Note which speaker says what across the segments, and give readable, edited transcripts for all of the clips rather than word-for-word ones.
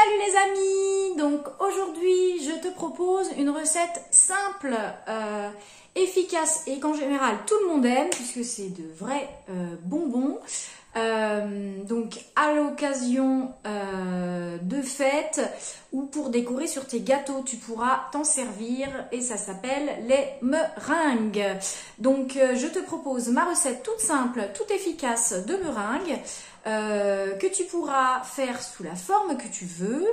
Speaker 1: Salut les amis! Donc aujourd'hui je te propose une recette simple, efficace et qu'en général tout le monde aime puisque c'est de vrais bonbons. Donc à l'occasion de fêtes ou pour décorer sur tes gâteaux, tu pourras t'en servir et ça s'appelle les meringues. Donc je te propose ma recette toute simple, toute efficace de meringues que tu pourras faire sous la forme que tu veux,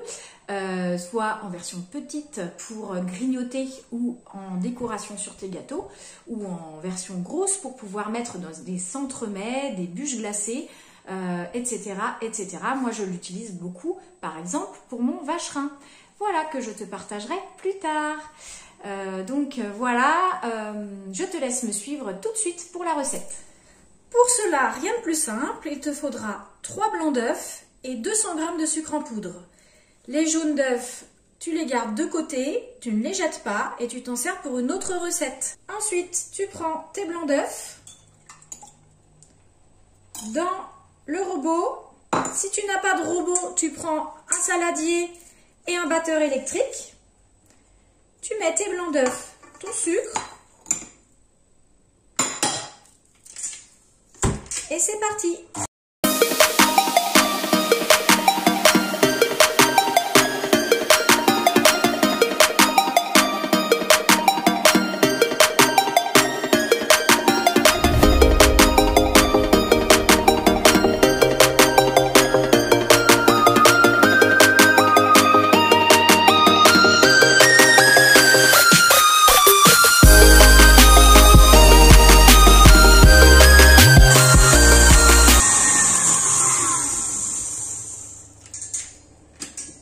Speaker 1: soit en version petite pour grignoter ou en décoration sur tes gâteaux, ou en version grosse pour pouvoir mettre dans des centre-mets, des bûches glacées, etc., etc. Moi, je l'utilise beaucoup, par exemple, pour mon vacherin. Voilà, que je te partagerai plus tard. Voilà, je te laisse me suivre tout de suite pour la recette. Pour cela, rien de plus simple, il te faudra 3 blancs d'œufs et 200 g de sucre en poudre. Les jaunes d'œufs, tu les gardes de côté, tu ne les jettes pas et tu t'en sers pour une autre recette. Ensuite, tu prends tes blancs d'œufs dans le robot. Si tu n'as pas de robot, tu prends un saladier et un batteur électrique. Tu mets tes blancs d'œufs, ton sucre. Et c'est parti!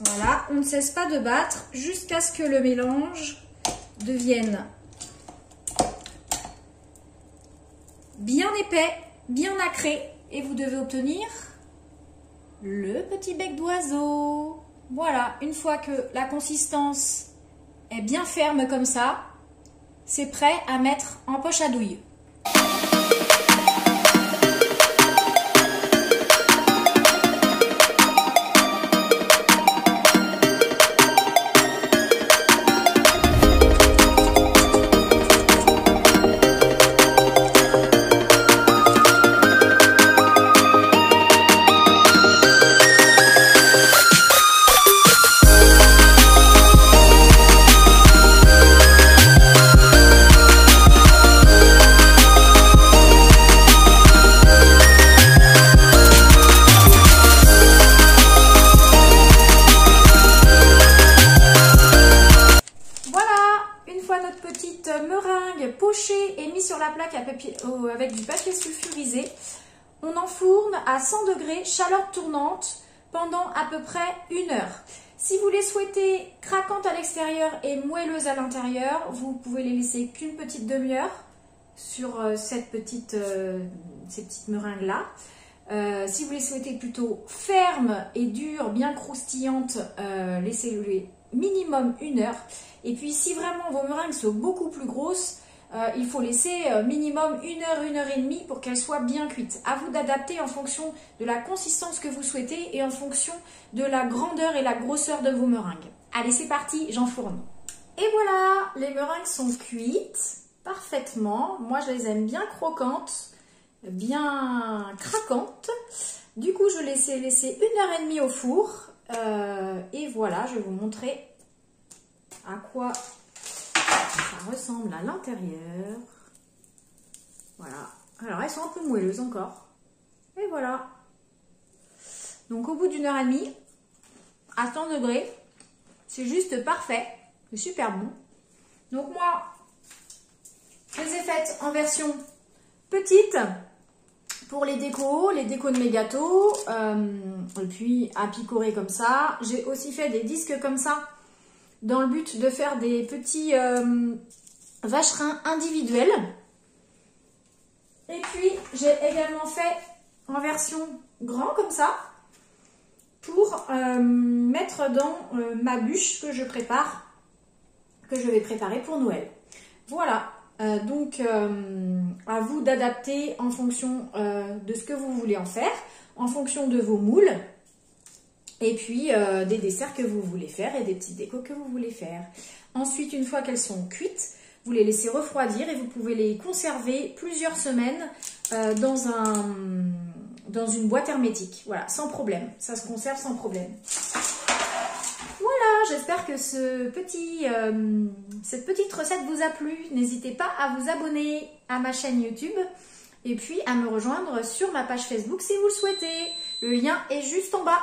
Speaker 1: Voilà, on ne cesse pas de battre jusqu'à ce que le mélange devienne bien épais, bien nacré. Et vous devez obtenir le petit bec d'oiseau. Voilà, une fois que la consistance est bien ferme comme ça, c'est prêt à mettre en poche à douille. Meringue pochée et mise sur la plaque avec du papier sulfurisé. On enfourne à 100 degrés, chaleur tournante, pendant à peu près 1 heure. Si vous les souhaitez craquantes à l'extérieur et moelleuses à l'intérieur, vous pouvez les laisser qu'une petite demi-heure sur ces petites meringues-là. Si vous les souhaitez plutôt fermes et dures, bien croustillantes, laissez-les minimum 1 heure. Et puis si vraiment vos meringues sont beaucoup plus grosses, il faut laisser minimum 1 heure, 1 heure et demie pour qu'elles soient bien cuites. À vous d'adapter en fonction de la consistance que vous souhaitez et en fonction de la grandeur et la grosseur de vos meringues. Allez, c'est parti, j'enfourne. Et voilà, les meringues sont cuites parfaitement. Moi, je les aime bien croquantes, bien craquantes. Du coup, je les ai laissées 1 heure et demie au four. Et voilà, je vais vous montrer à quoi ça ressemble à l'intérieur. Voilà. Alors, elles sont un peu moelleuses encore. Et voilà. Donc, au bout d'1 heure et demie, à 100 degrés, c'est juste parfait. C'est super bon. Donc, moi, je les ai faites en version petite pour les décos de mes gâteaux. Et puis, à picorer comme ça. J'ai aussi fait des disques comme ça, dans le but de faire des petits vacherins individuels. Et puis, j'ai également fait en version grand comme ça, pour mettre dans ma bûche que je prépare, que je vais préparer pour Noël. Voilà, donc à vous d'adapter en fonction de ce que vous voulez en faire, en fonction de vos moules. Et puis des desserts que vous voulez faire et des petites décos que vous voulez faire. Ensuite, une fois qu'elles sont cuites, vous les laissez refroidir et vous pouvez les conserver plusieurs semaines dans une boîte hermétique. Voilà, sans problème. Ça se conserve sans problème. Voilà, j'espère que cette petite recette vous a plu. N'hésitez pas à vous abonner à ma chaîne YouTube et puis à me rejoindre sur ma page Facebook si vous le souhaitez. Le lien est juste en bas.